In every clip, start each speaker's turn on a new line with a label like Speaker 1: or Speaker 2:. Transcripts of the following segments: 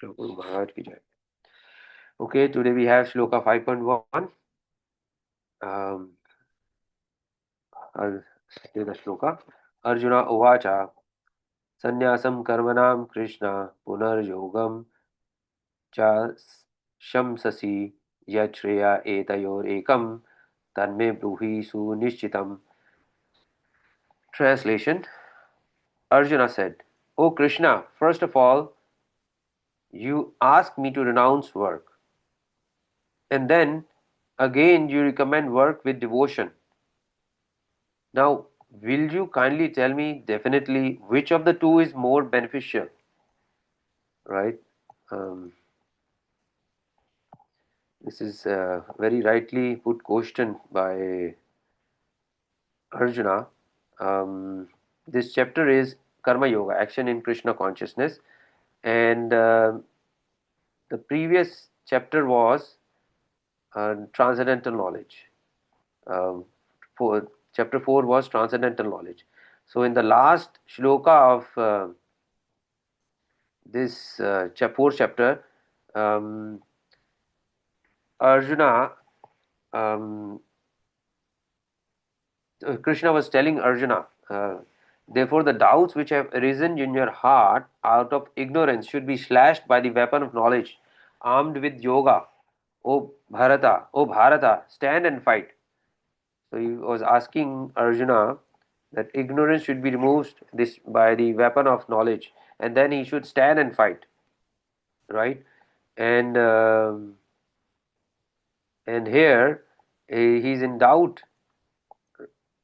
Speaker 1: Guru Maharaj ki jai. Okay, today we have Shloka 5.1. Um, I'll say the Shloka. Arjuna Uvacha Sannyasam Karmanam Krishna Punarjogam Cha Shamsasi Yachreya Etayor Ekam Tanme Bruhi Sunishchitam. Translation. Arjuna said, O Krishna, first of all, you ask me to renounce work, and then again you recommend work with devotion. Now, will you kindly tell me definitely which of the two is more beneficial, right? Um, this is a very rightly put question by Arjuna. This chapter is Karma Yoga, action in Krishna consciousness, and the previous chapter was transcendental knowledge. Um, for, chapter 4 was transcendental knowledge. So, in the last shloka of this fourth chapter, um, Arjuna, um, Krishna was telling Arjuna, therefore, the doubts which have arisen in your heart out of ignorance should be slashed by the weapon of knowledge, armed with yoga. O Bharata, stand and fight. So he was asking Arjuna that ignorance should be removed this by the weapon of knowledge, and then he should stand and fight, right? And and here he's in doubt,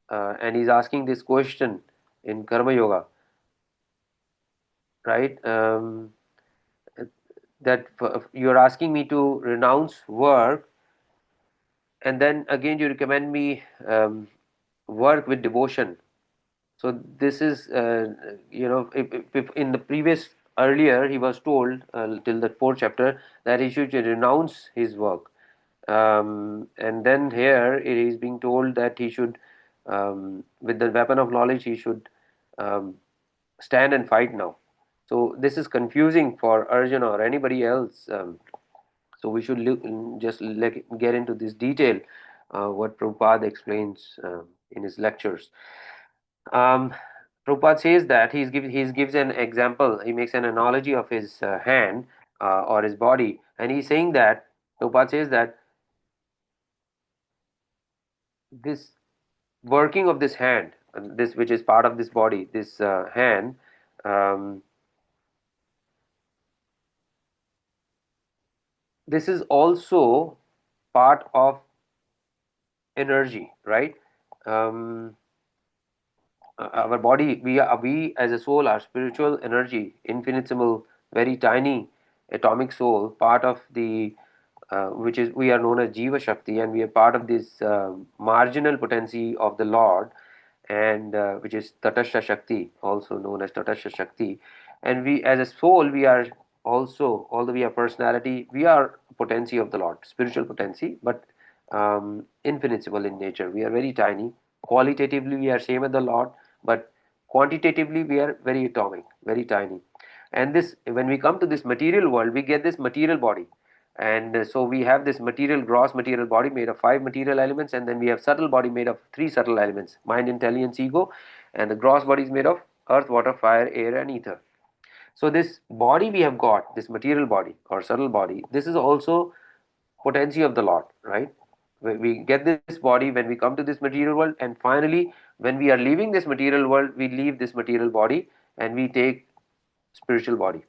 Speaker 1: and he's asking this question in Karma Yoga, right? That you're asking me to renounce work, and then again you recommend me work with devotion. So this is, if in the previous earlier he was told till the fourth chapter that he should renounce his work, and then here it is being told that he should, with the weapon of knowledge, he should um, stand and fight now. So this is confusing for Arjuna or anybody else. So we should just get into this detail, what Prabhupada explains in his lectures. Um, Prabhupada says that he gives an example. He makes an analogy of his hand or his body, and he's saying that Prabhupada says that this working of this hand, this which is part of this body, this hand, um, this is also part of energy, right? Um, our body, we as a soul are spiritual energy, infinitesimal, very tiny atomic soul, part of the which is we are known as Jiva Shakti, and we are part of this marginal potency of the Lord, and which is Tatashta Shakti, also known as Tatashta Shakti. And we, as a soul, we are also, although we are personality, we are potency of the Lord, spiritual potency, but infinitesimal in nature. We are very tiny. Qualitatively, we are same as the Lord, but quantitatively, we are very atomic, very tiny. And this, when we come to this material world, we get this material body, and so we have this material, gross material body made of 5 material elements, and then we have subtle body made of 3 subtle elements: mind, intelligence, ego. And the gross body is made of earth, water, fire, air, and ether. So this body we have got, this material body or subtle body, this is also potency of the Lord, right? We get this body when we come to this material world, and finally when we are leaving this material world, we leave this material body and we take spiritual body.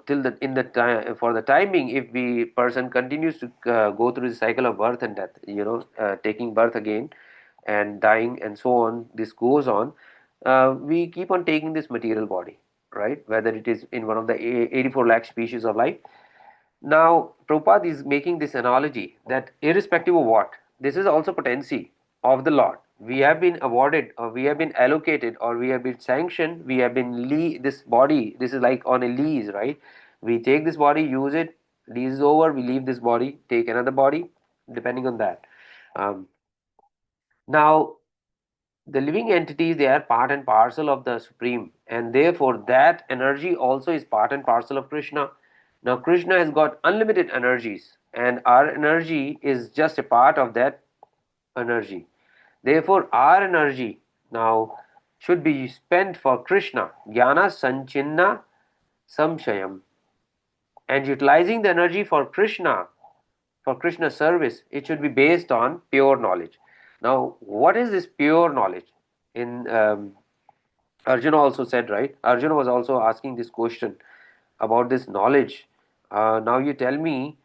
Speaker 1: Till the in the time, for the time being, if the person continues to go through the cycle of birth and death, taking birth again and dying and so on, this goes on, we keep on taking this material body, right? Whether it is in one of the 84 lakh species of life. Now, Prabhupada is making this analogy that irrespective of what, this is also potency of the Lord. We have been awarded, or we have been allocated, or we have been sanctioned, we have been this body, this is like on a lease, right? We take this body, use it, lease is over, we leave this body, take another body, depending on that. Um, Now, the living entities, they are part and parcel of the Supreme, and therefore that energy also is part and parcel of Krishna. Now Krishna has got unlimited energies, and our energy is just a part of that energy. Therefore our energy now should be spent for Krishna, jnana sanchinna samshayam, and utilizing the energy for Krishna's service, it should be based on pure knowledge. Now, what is this pure knowledge? In Arjuna also said, right? Arjuna was also asking this question about this knowledge. Now you tell me,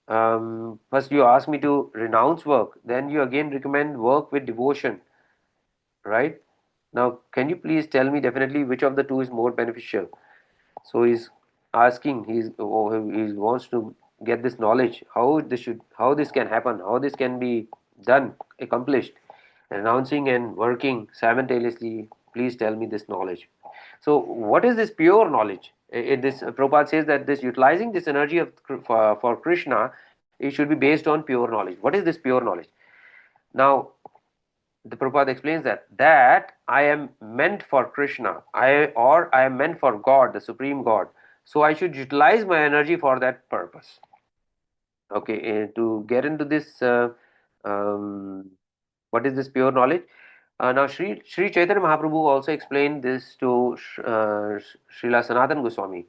Speaker 1: first you ask me to renounce work, then you again recommend work with devotion, right? Now, can you please tell me definitely which of the two is more beneficial? So he's asking, he wants to get this knowledge, how this can happen, how this can be done, accomplished, renouncing and working simultaneously. Please tell me this knowledge. So what is this pure knowledge? This Prabhupada says that this utilizing this energy for Krishna, it should be based on pure knowledge. What is this pure knowledge? Now the Prabhupada explains that I am meant for Krishna, I am meant for God, the Supreme God. So I should utilize my energy for that purpose. Okay, to get into this, um, what is this pure knowledge? Now Sri Chaitanya Mahaprabhu also explained this to Srila Sanatan Goswami.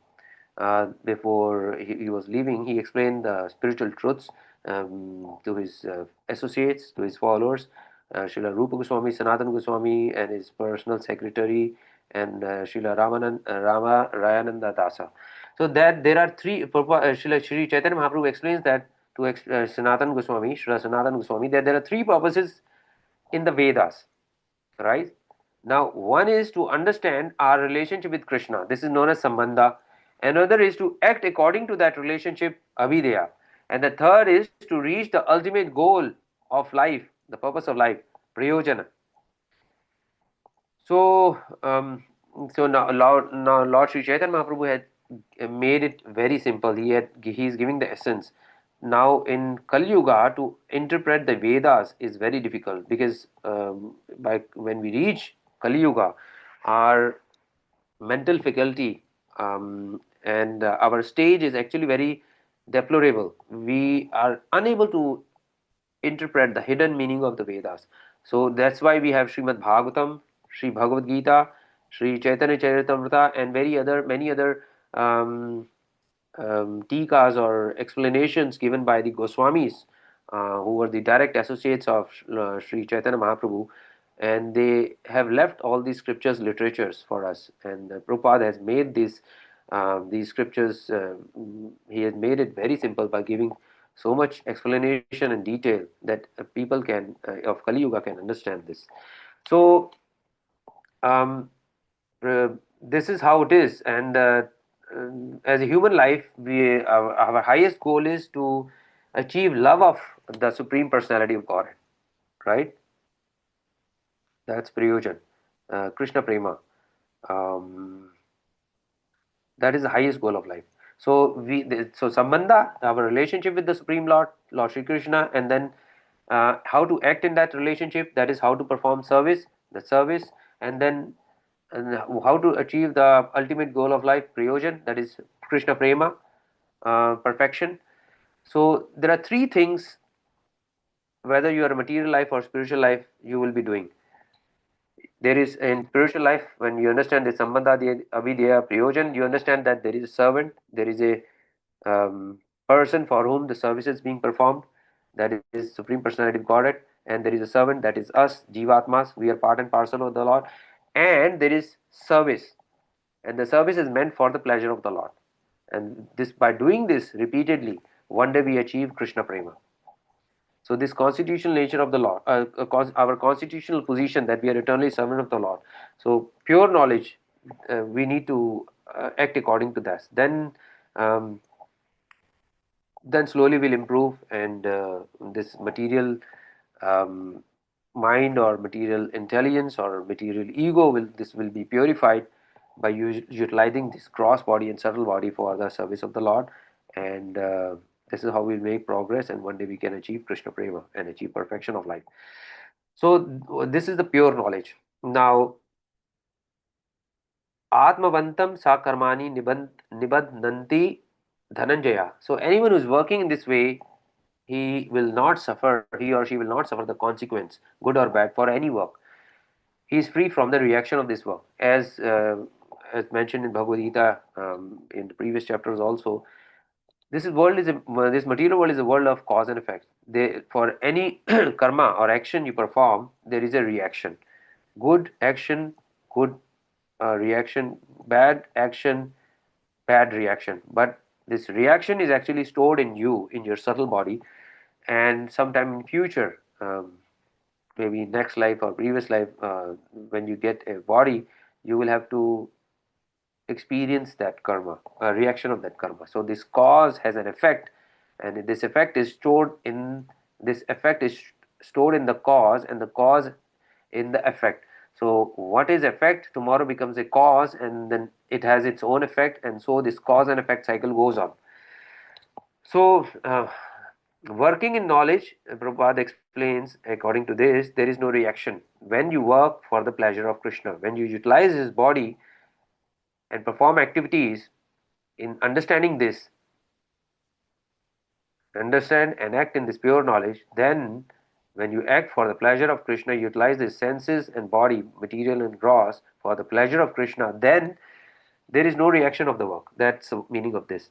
Speaker 1: Before he was leaving, he explained the spiritual truths to his associates, to his followers, Srila Rupa Goswami, Sanatan Goswami, and his personal secretary, and Srila Rama Rayananda Dasa. So that there are three. Srila Sri Chaitanya Mahaprabhu explains that to Sanatan Goswami, Srila Sanatan Goswami, that there are three purposes in the Vedas, right? Now, one is to understand our relationship with Krishna. This is known as Sambandha. Another is to act according to that relationship, Avideya. And the third is to reach the ultimate goal of life, the purpose of life, Prayojana. So, now Lord Sri Chaitanya Mahaprabhu had made it very simple. He is giving the essence. Now in Kali Yuga, to interpret the Vedas is very difficult, because by when we reach Kali Yuga, our mental faculty and our stage is actually very deplorable. We are unable to interpret the hidden meaning of the Vedas. So that's why we have Srimad Bhagavatam, Sri Bhagavad Gita, Sri Chaitanya Charitamrita, and many other tikas or explanations given by the Goswamis, who were the direct associates of Sri Chaitanya Mahaprabhu, and they have left all these scriptures literatures for us. And Prabhupada has made these scriptures. He has made it very simple by giving so much explanation and detail that people can of Kali Yuga can understand this. So um, this is how it is, and as a human life, our highest goal is to achieve love of the Supreme Personality of Godhead, right? That's Prayojan, Krishna Prema. Um, that is the highest goal of life. So so Sambandha, our relationship with the Supreme Lord, Lord Shri Krishna, and then how to act in that relationship. That is how to perform service, and then and how to achieve the ultimate goal of life, Prayojan. That is Krishna Prema, perfection. So there are three things, whether you are a material life or spiritual life, you will be doing. There is in spiritual life, when you understand the Sambandha, the Avideya, Prayojan, you understand that there is a servant, there is a person for whom the service is being performed, that is Supreme Personality of Godhead, and there is a servant, that is us, Jivatmas, we are part and parcel of the Lord, and there is service, and the service is meant for the pleasure of the Lord. And this, by doing this repeatedly, one day we achieve Krishna Prema. So this constitutional nature of the Lord, our constitutional position, that we are eternally servant of the Lord. So pure knowledge, we need to act according to that. Um, then slowly we'll improve, and this material um, mind or material intelligence or material ego will be purified by utilizing this gross body and subtle body for the service of the Lord. And this is how we'll make progress, and one day we can achieve Krishna Prema and achieve perfection of life. So this is the pure knowledge. Now, Atmavantam Sakarmani Nibadnanti Dhananjaya. So, anyone who's working in this way, he will not suffer, he or she will not suffer the consequence, good or bad, for any work. He is free from the reaction of this work. As mentioned in Bhagavad Gita, in the previous chapters also, this is world is a, this material world is a world of cause and effect. For any karma or action you perform, there is a reaction. Good action, good reaction, bad action, bad reaction. But this reaction is actually stored in you, in your subtle body, and sometime in future, maybe next life or previous life, when you get a body, you will have to experience that karma, a reaction of that karma. So this cause has an effect, and this effect is stored in the cause, and the cause in the effect. So what is effect tomorrow becomes a cause, and then it has its own effect, and so this cause and effect cycle goes on. So working in knowledge, Prabhupada explains, according to this, there is no reaction. When you work for the pleasure of Krishna, when you utilize his body and perform activities in understanding this, understand and act in this pure knowledge, then when you act for the pleasure of Krishna, utilize the senses and body, material and gross, for the pleasure of Krishna, then there is no reaction of the work. That's the meaning of this.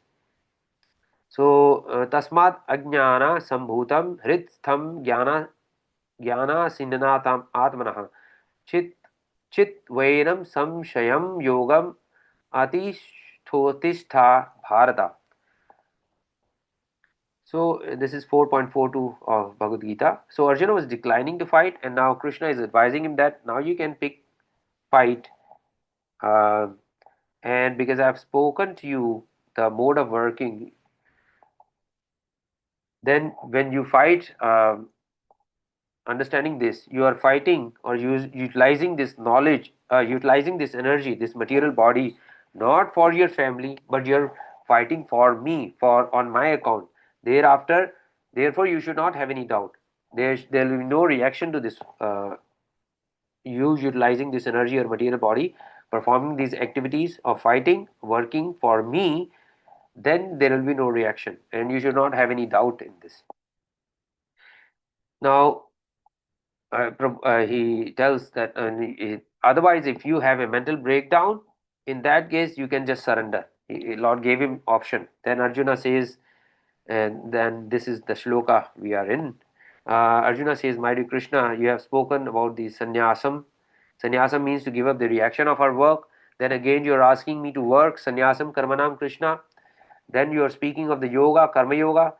Speaker 1: So, tasmat ajnana sambhutam hridstham ज्ञानासिन्नाताम् आत्मनः चित् चित्वैनं संशयं योगम अतिष्ठोतिष्ठा bharata. So this is 4.42 of Bhagavad Gita. So Arjuna was declining to fight, and now Krishna is advising him that now you can pick fight, uh, and because I have spoken to you the mode of working, then when you fight, understanding this, you are fighting or utilizing this knowledge, utilizing this energy, this material body, not for your family, but you're fighting for me, for on my account. Thereafter, therefore, you should not have any doubt. There will be no reaction to this. You utilizing this energy or material body, performing these activities of fighting, working for me, then there will be no reaction, and you should not have any doubt in this. Now, he tells that otherwise, if you have a mental breakdown, in that case you can just surrender. Lord gave him option. Then Arjuna says, and then this is the shloka we are in. Arjuna says, my dear Krishna, you have spoken about the sannyasam. Sannyasam means to give up the reaction of our work. Then again you are asking me to work sannyasam karmanam Krishna. Then you are speaking of the yoga, karma yoga.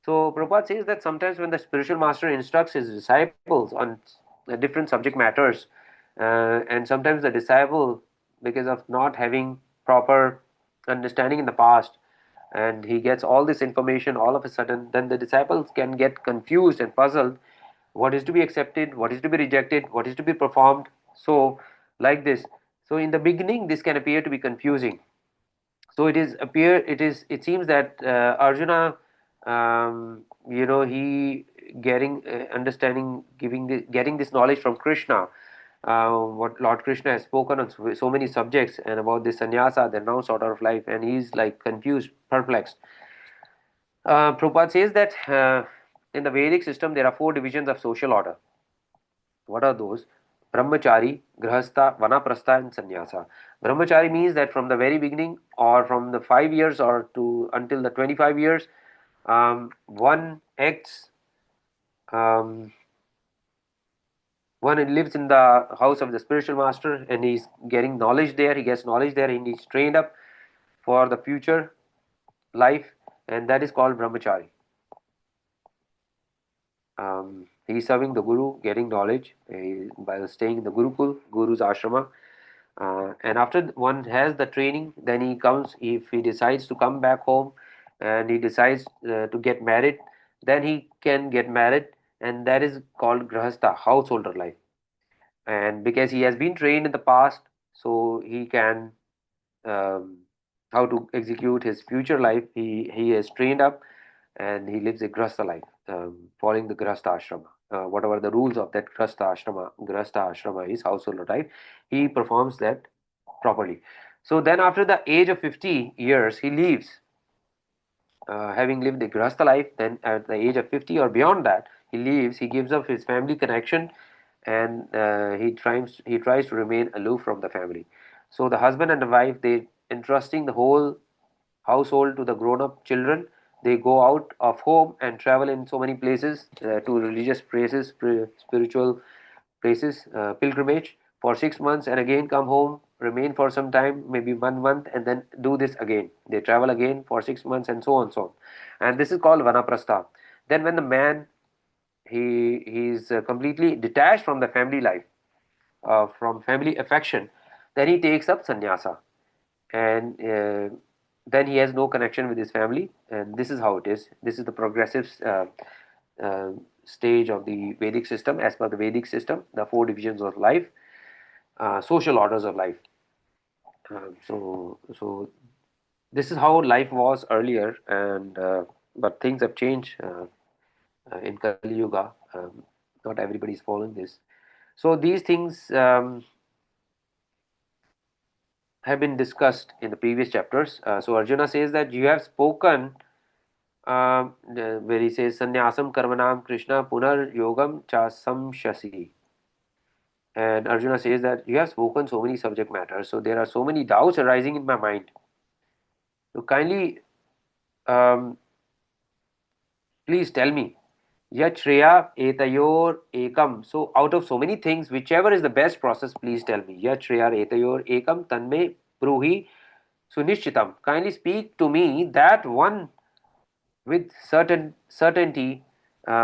Speaker 1: So Prabhupada says that sometimes when the spiritual master instructs his disciples on different subject matters, and sometimes the disciple, because of not having proper understanding in the past, and he gets all this information all of a sudden, then the disciples can get confused and puzzled. What is to be accepted? What is to be rejected? What is to be performed? So, like this. So, in the beginning, this can appear to be confusing. So it seems that Arjuna, he getting understanding, getting this knowledge from Krishna, what Lord Krishna has spoken on so many subjects and about this sannyasa, the now sort of life, and he's like confused, perplexed. Prabhupada says that in the Vedic system there are four divisions of social order. What are those? Brahmachari, Grahastha, Vanaprastha, and Sannyasa. Brahmachari means that from the very beginning, or from the 5 years, or to until the 25 years, one acts, um, one lives in the house of the spiritual master, and he's getting knowledge there. He gets knowledge there, and he's trained up for the future life, and that is called Brahmachari. He's serving the Guru, getting knowledge by staying in the Gurukul, Guru's ashrama. And after one has the training, then he comes, if he decides to come back home and he decides to get married, then he can get married, and that is called Grahastha, householder life. And because he has been trained in the past, so he can um, how to execute his future life. He is trained up, and he lives a Grahastha life, following the Grahastha ashrama. whatever the rules of that grasta ashrama is, household life, he performs that properly. So then, after the age of 50 years, he leaves, having lived the grasta life. Then, at the age of 50 or beyond that, he leaves. He gives up his family connection, and he tries to remain aloof from the family. So the husband and the wife, they entrusting the whole household to the grown-up children. They go out of home and travel in so many places, to religious places, spiritual places, pilgrimage for 6 months, and again come home, remain for some time, maybe 1 month, and then do this again. They travel again for 6 months, and so on, so on. And this is called vanaprastha. Then, when the man, he's completely detached from the family life, from family affection, then he takes up sannyasa, and then he has no connection with his family. And this is how it is. This is the progressive uh, stage of the Vedic system. As per the Vedic system, the four divisions of life, social orders of life. So this is how life was earlier, and but things have changed in Kali Yuga. Not everybody is following this. So these things have been discussed in the previous chapters. So Arjuna says that you have spoken, where he says sannyasam karmanam Krishna punar yogam cha samshasi. And Arjuna says that you have spoken so many subject matters, so there are so many doubts arising in my mind. So kindly, um, please tell me. Yat Shreya etayor ekam. So out of so many things, whichever is the best process, please tell me. Yat Shreya etayor ekam tanme bruhi sunishchitam. Kindly speak to me that one with certainty,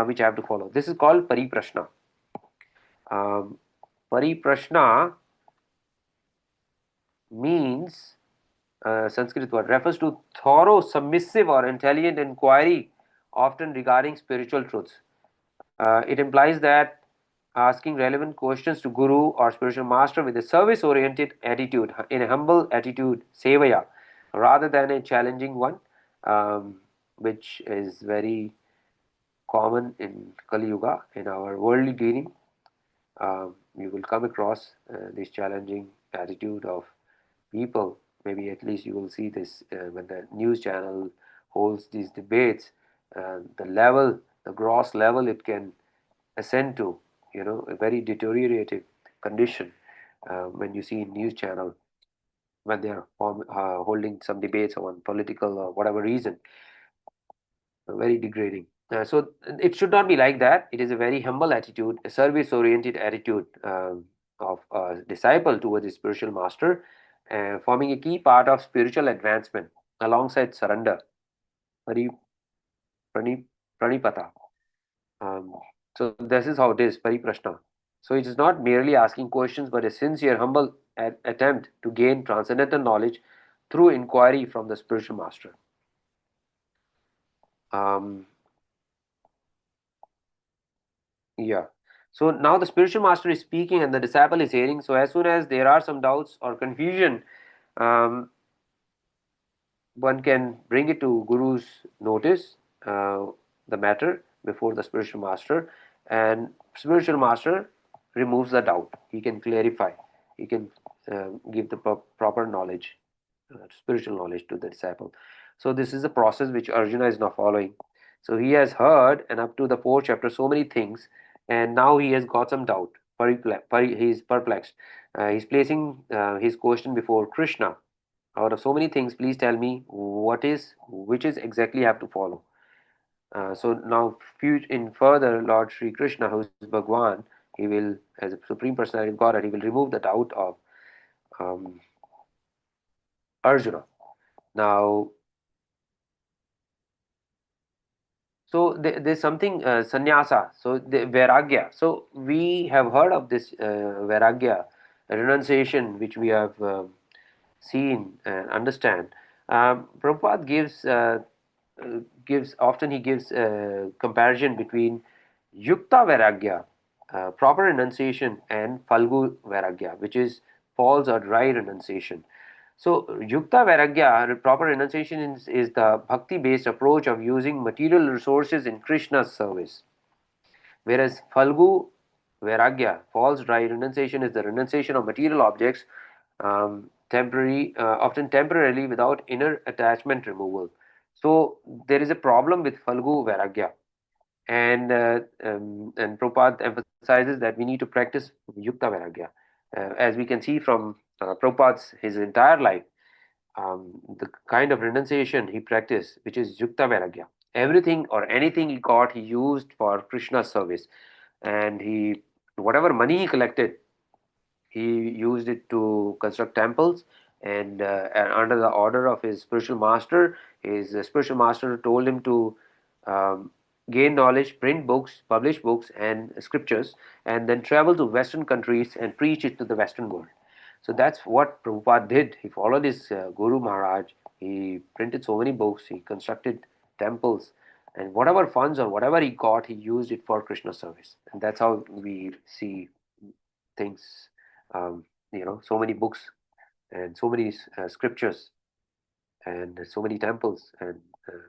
Speaker 1: which I have to follow. This is called pariprashna. Um, Pariprashna means, Sanskrit word, refers to thorough, submissive, or intelligent inquiry, often regarding spiritual truths. It implies that asking relevant questions to guru or spiritual master with a service oriented attitude, in a humble attitude, sevaya, rather than a challenging one, which is very common in Kali Yuga. In our worldly dealing, you will come across this challenging attitude of people. Maybe at least you will see this when the news channel holds these debates. The level, the gross level, it can ascend to, a very deteriorated condition, when you see in news channel, when they are holding some debates on political or whatever reason, very degrading. So it should not be like that. It is a very humble attitude, a service-oriented attitude, of a disciple towards his spiritual master, forming a key part of spiritual advancement alongside surrender, pari, prani, pranipata. Um, so this is how it is, pariprashna. So it is not merely asking questions, but a sincere, humble attempt to gain transcendental knowledge through inquiry from the spiritual master. Um, Yeah. So now the spiritual master is speaking and the disciple is hearing. So as soon as there are some doubts or confusion, um, one can bring it to Guru's notice, uh, the matter before the spiritual master, and spiritual master removes the doubt. He can clarify. He can give the proper knowledge, spiritual knowledge to the disciple. So this is a process which Arjuna is now following. So he has heard and up to the fourth chapter so many things, and now he has got some doubt. He is perplexed. He's placing his question before Krishna. Out of so many things, please tell me which is exactly I have to follow. So now, in further, Lord Sri Krishna, who is Bhagwan, he will, as a supreme personality of Godhead, he will remove the doubt of um, Arjuna. Now, so there's something, sannyasa. So the vairagya. So we have heard of this vairagya, renunciation, which we have seen and understand. Prabhupada gives often he gives comparison between yukta vairagya, proper renunciation, and falgu vairagya, which is false or dry renunciation. So yukta vairagya, proper renunciation, is the bhakti based approach of using material resources in Krishna's service. whereas Falgu Vairagya, false dry renunciation, is the renunciation of material objects, often temporarily without inner attachment removal. So there is a problem with Falgu Vairagya, and Prabhupada emphasizes that we need to practice Yukta Vairagya. As we can see from Prabhupada's his entire life, the kind of renunciation he practiced, which is Yukta Vairagya. Everything or anything he got, he used for Krishna's service, and whatever money he collected, he used it to construct temples. And under the order of his spiritual master told him to um, gain knowledge, print books, publish books and scriptures, and then travel to Western countries and preach it to the Western world. So that's what Prabhupada did. He followed his Guru Maharaj. He printed so many books, he constructed temples, and whatever funds or whatever he got, he used it for Krishna service. And that's how we see things, so many books and so many scriptures and so many temples and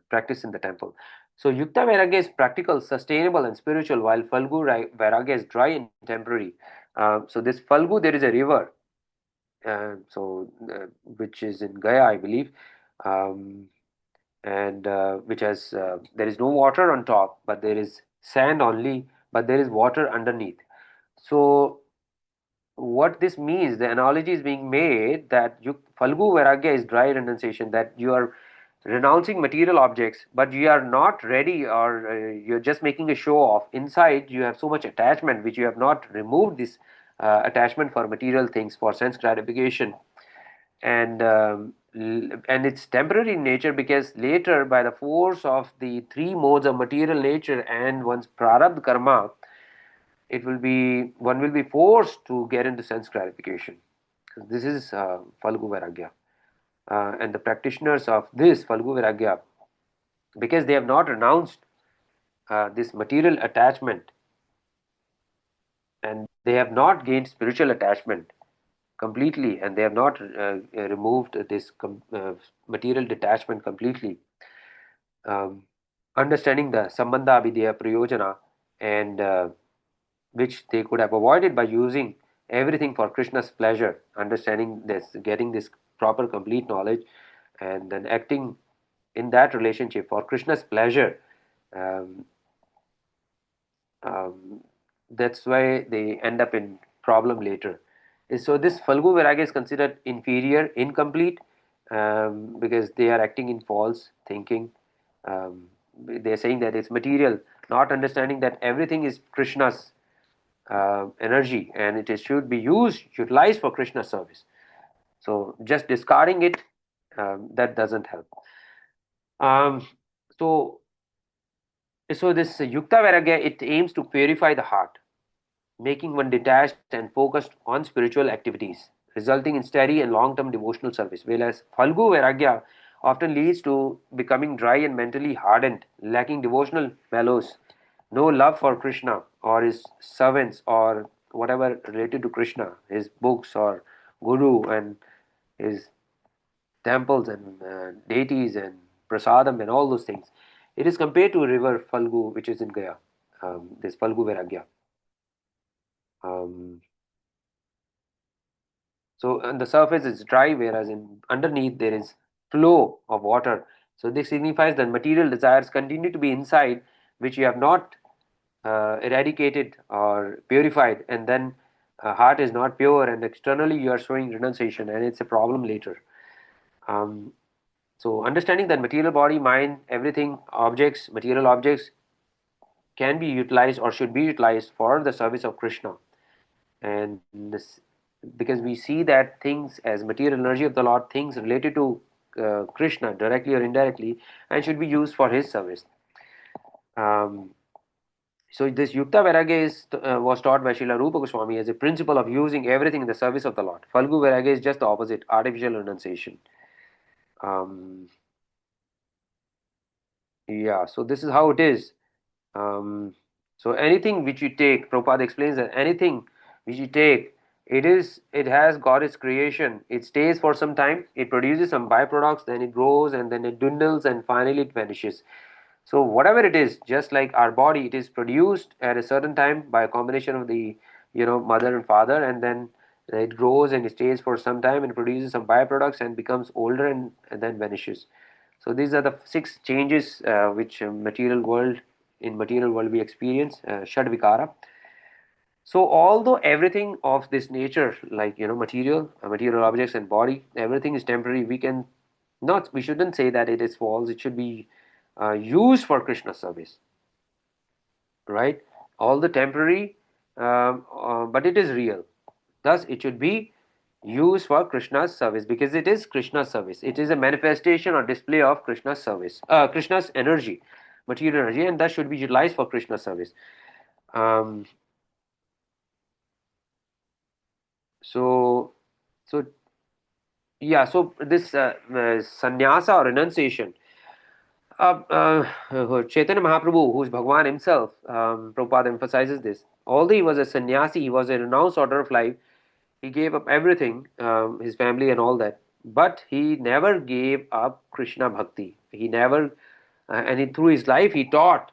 Speaker 1: practice in the temple. So Yukta Vairagya is practical, sustainable, and spiritual, while Vairagya is dry and temporary. So this Falgu, there is a river, which is in Gaya, I believe, um, and which has there is no water on top, but there is sand only, but there is water underneath. So what this means, the analogy is being made that Falgu Vairagya is dry renunciation, that you are renouncing material objects, but you are not ready, or you're just making a show off. Inside, you have so much attachment, which you have not removed this attachment for material things, for sense gratification. And it's temporary in nature, because later, by the force of the three modes of material nature and one's prarabdha karma, one will be forced to get into sense gratification. This is Falgu Vairagya. And the practitioners of this Falgu Vairagya, because they have not renounced this material attachment, and they have not gained spiritual attachment completely, and they have not removed this material detachment completely, um, understanding the Sambandha Abhidheya Prayojana, and which they could have avoided by using everything for Krishna's pleasure, understanding this, getting this proper complete knowledge, and then acting in that relationship for Krishna's pleasure. Um, um, that's why they end up in problem later. So this Falgu Vairagya is considered inferior, incomplete, because they are acting in false thinking. They are saying that it's material, not understanding that everything is Krishna's energy, and should be utilized for Krishna service. So just discarding it, that doesn't help. Um, so this Yukta Vairagya, it aims to purify the heart, making one detached and focused on spiritual activities, resulting in steady and long-term devotional service. Whereas Falgu Vairagya often leads to becoming dry and mentally hardened, lacking devotional fellows, no love for Krishna or his servants or whatever related to Krishna, his books or Guru and his temples and deities and prasadam and all those things. It is compared to a river Falgu, which is in Gaya, this Falgu Vairagya. Um, so on the surface it's dry, whereas underneath there is flow of water. So this signifies that material desires continue to be inside, which you have not eradicated or purified, and then heart is not pure, and externally you are showing renunciation, and it's a problem later. Um, so understanding that material body, mind, everything, objects, material objects can be utilized or should be utilized for the service of Krishna, and this, because we see that things as material energy of the Lord, things related to Krishna directly or indirectly, and should be used for his service. Um, so this Yukta Vairagya was taught by Srila Rupa Goswami as a principle of using everything in the service of the Lord. Falgu Vairagya is just the opposite, artificial renunciation. Um, yeah, so this is how it is. Um, so anything which you take, Prabhupada explains that anything which you take, it has got its creation. It stays for some time, it produces some byproducts, then it grows, and then it dwindles, and finally it vanishes. So whatever it is, just like our body, it is produced at a certain time by a combination of the, mother and father, and then it grows and it stays for some time and produces some byproducts and becomes older, and then vanishes. So these are the six changes which material world we experience, shad vikara. So although everything of this nature, like material objects and body, everything is temporary, we shouldn't say that it is false. It should be used for Krishna service, right? All the temporary, but it is real. Thus, it should be used for Krishna's service, because it is Krishna's service. It is a manifestation or display of Krishna's service, Krishna's energy, material energy, and thus should be utilized for Krishna's service. Um, so, so yeah, so this sannyasa or renunciation. Chaitanya Mahaprabhu, who is Bhagwan himself, Prabhupada emphasizes this. Although he was a sannyasi, he was a renounced order of life. He gave up everything, his family and all that. But he never gave up Krishna bhakti. He never, through his life, he taught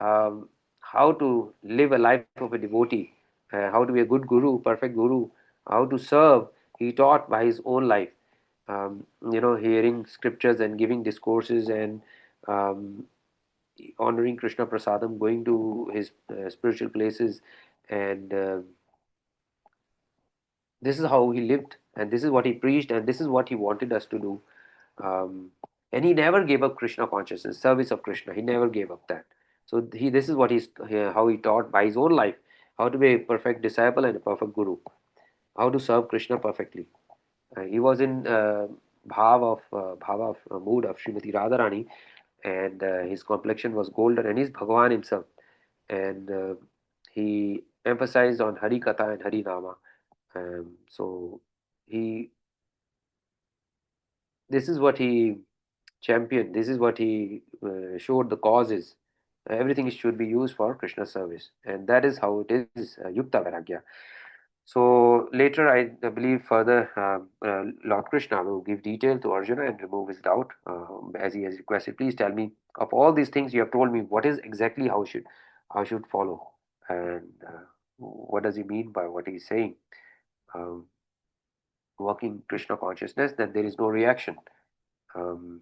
Speaker 1: how to live a life of a devotee, how to be a good guru, perfect guru, how to serve. He taught by his own life, hearing scriptures and giving discourses and um, honoring Krishna Prasadam, going to his spiritual places, and this is how he lived, and this is what he preached, and this is what he wanted us to do. Um, and he never gave up Krishna consciousness, service of Krishna. He never gave up that. So this is what how he taught by his own life, how to be a perfect disciple and a perfect guru, how to serve Krishna perfectly. He was in bhava of mood of Srimati Radharani, and his complexion was golden, and he's Bhagavan himself, and he emphasized on Hari Katha and Hari Nama. So he this is what he championed. This is what he showed the cause is. Everything should be used for Krishna service, and that is how it is Yukta Vairagya. So later, I believe further, Lord Krishna will give detail to Arjuna and remove his doubt, as he has requested. Please tell me, of all these things you have told me, what is exactly how should follow, and what does he mean by what he is saying? Um, Working Krishna consciousness, then there is no reaction um,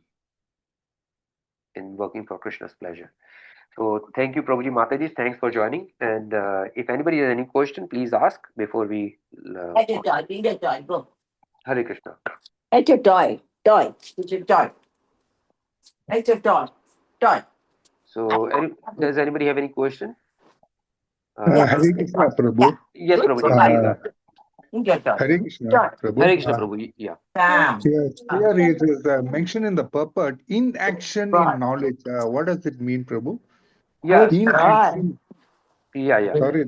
Speaker 1: in working for Krishna's pleasure. So thank you, Prabhuji Mataji. Thanks for joining. And if anybody has any question, please ask before we. At your toy, bring your toy, go. Hare Krishna. At your toy, it's your toy. At your toy, toy. So, does anybody have any question?
Speaker 2: Hare Krishna, Prabhu.
Speaker 1: Yes, Prabhuji, please ask.
Speaker 2: Hare Krishna, Prabhu.
Speaker 1: Hare Krishna, Prabhuji. Yeah.
Speaker 2: Yes, here it is mentioned in the purport, inaction in knowledge. What does it mean, Prabhu?
Speaker 1: Yeah.
Speaker 2: Inaction.
Speaker 1: Yeah.
Speaker 2: Sorry.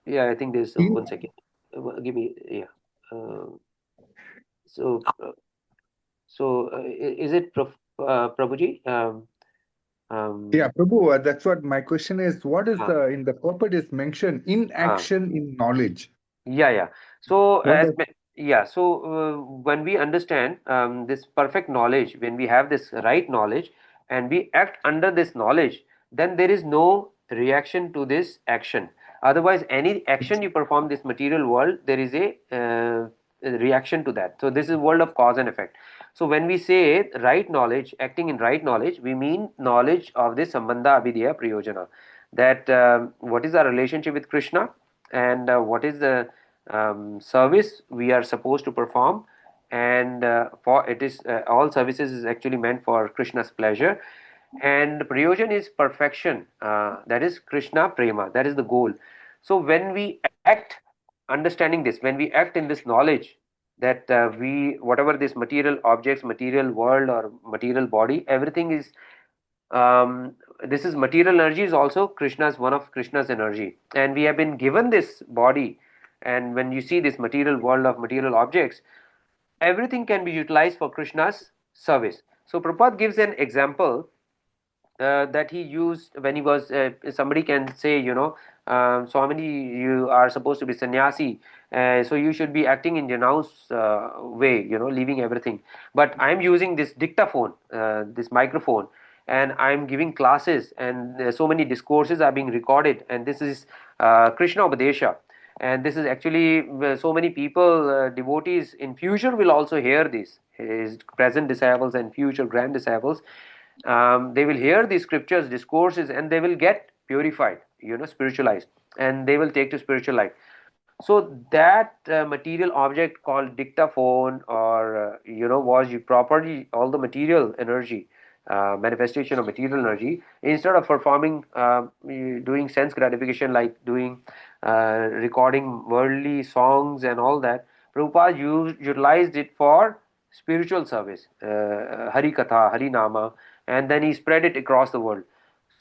Speaker 1: Yeah, I think there's
Speaker 2: In,
Speaker 1: 1 second. Give me, yeah. So, is it Prabhuji?
Speaker 2: yeah,
Speaker 1: Um,
Speaker 2: Prabhu, that's what my question is. What is
Speaker 1: uh,
Speaker 2: in the purport is mentioned,
Speaker 1: uh,
Speaker 2: inaction in knowledge.
Speaker 1: yeah. So
Speaker 2: What does
Speaker 1: when we understand this perfect knowledge, when we have this right knowledge and we act under this knowledge, then there is no reaction to this action. Otherwise, any action you perform this material world, there is a reaction to that. So this is world of cause and effect. So when we say right knowledge, acting in right knowledge, we mean knowledge of this sambandha abhidheya prayojana. That what is our relationship with Krishna, and what is the service we are supposed to perform, and for it is all services is actually meant for Krishna's pleasure, and prayojan is perfection, that is Krishna prema, that is the goal. So when we act understanding this, when we act in this knowledge that we whatever this material objects, material world or material body, everything is this is material energy, is also Krishna's, one of Krishna's energy, and we have been given this body. And when you see this material world of material objects, everything can be utilized for Krishna's service. So Prabhupada gives an example that he used when he was somebody can say, Swamini, you are supposed to be sannyasi, so you should be acting in renounced way, leaving everything. But I am using this dictaphone, this microphone, and I'm giving classes, and so many discourses are being recorded, and this is Krishna Upadesha. And this is actually so many people, devotees in future will also hear this, his present disciples and future grand disciples. They will hear these scriptures, discourses, and they will get purified, spiritualized, and they will take to spiritual life. So that material object called dictaphone, or was you properly all the material energy, manifestation of material energy, instead of performing, doing sense gratification, like doing, recording worldly songs and all that. Prabhupada utilized it for spiritual service, Hari Katha, Hari Nama, and then he spread it across the world.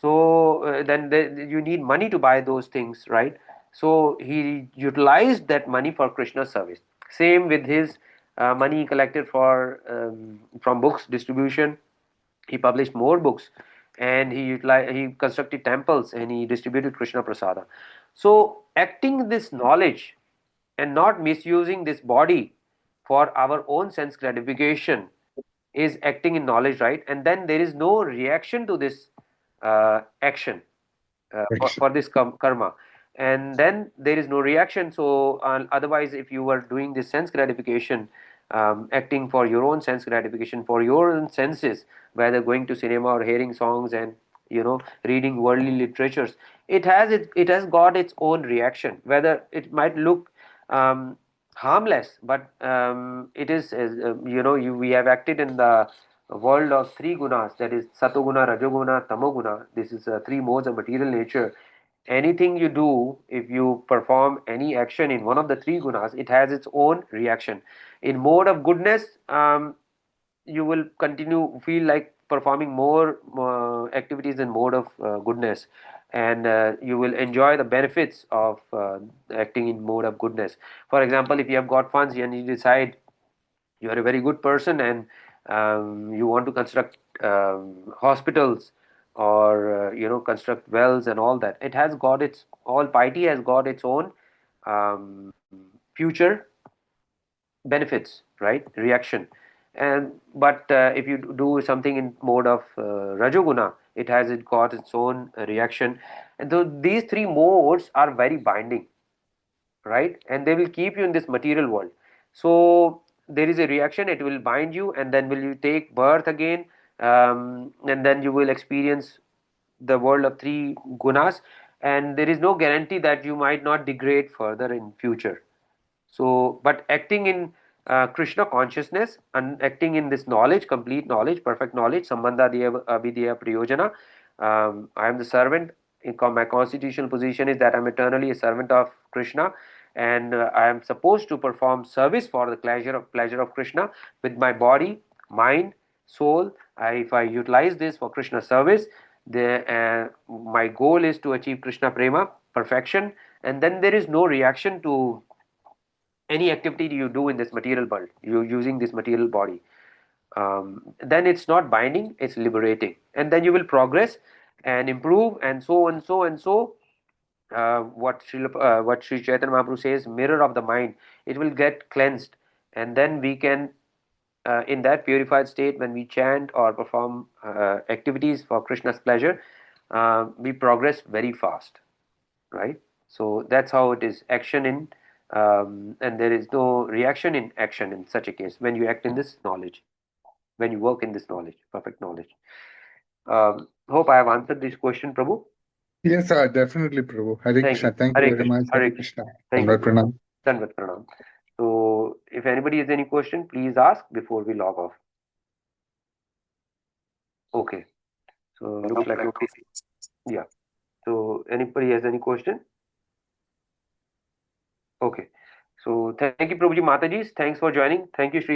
Speaker 1: So you need money to buy those things, right? So he utilized that money for Krishna's service. Same with his money he collected for, from books distribution. He published more books, and he constructed temples, and he distributed Krishna prasada. So acting this knowledge and not misusing this body for our own sense gratification is acting in knowledge, right? And then there is no reaction to this action, for this karma, and then there is no reaction. So otherwise, if you were doing this sense gratification, acting for your own sense gratification, for your own senses, whether going to cinema or hearing songs and reading worldly literatures, it has got its own reaction, whether it might look harmless, but it is, we have acted in the world of three gunas, that is satoguna, rajoguna, tamoguna. This is three modes of material nature. Anything you do, if you perform any action in one of the three gunas, it has its own reaction. In mode of goodness, you will continue feel like performing more activities in mode of goodness, and you will enjoy the benefits of acting in mode of goodness. For example, if you have got funds and you decide you are a very good person, and you want to construct hospitals, or construct wells and all that, it has got its all piety has got its own future benefits, right? Reaction. And but if you do something in mode of rajoguna, it got its own reaction. And so these three modes are very binding, right? And they will keep you in this material world. So there is a reaction, it will bind you, and then will you take birth again, and then you will experience the world of three gunas, and there is no guarantee that you might not degrade further in future. So, but acting in Krishna consciousness and acting in this knowledge, complete knowledge, perfect knowledge, sambandha avidya priyojana. I am the servant. My constitutional position is that I am eternally a servant of Krishna, and I am supposed to perform service for the pleasure of Krishna with my body, mind, soul. If I utilize this for Krishna service, my goal is to achieve Krishna prema, perfection, and then there is no reaction to any activity you do in this material world, you're using this material body. Then it's not binding, it's liberating, and then you will progress and improve, and so and so and so. What Sri Chaitanya Mahaprabhu says, mirror of the mind, it will get cleansed, and then we can, in that purified state, when we chant or perform activities for Krishna's pleasure, we progress very fast, right? So that's how it is. Action in, and there is no reaction in action in such a case when you act in this knowledge, when you work in this knowledge, perfect knowledge. Hope I have answered this question, Prabhu.
Speaker 2: Yes, definitely, Prabhu. Hare
Speaker 1: Thank you.
Speaker 2: Krishna. Thank you
Speaker 1: Hare
Speaker 2: very
Speaker 1: Krishna.
Speaker 2: much.
Speaker 1: Hare
Speaker 2: Hare
Speaker 1: Krishna.
Speaker 2: Krishna.
Speaker 1: Thank you,
Speaker 2: Samrat
Speaker 1: Prabhu.
Speaker 2: Pranam.
Speaker 1: Dandavat Pranam. So if anybody has any question, please ask before we log off. Okay. So looks like nobody. Yeah. So anybody has any question? Okay. So thank you, Prabhuji Mataji. Thanks for joining. Thank you, Sri.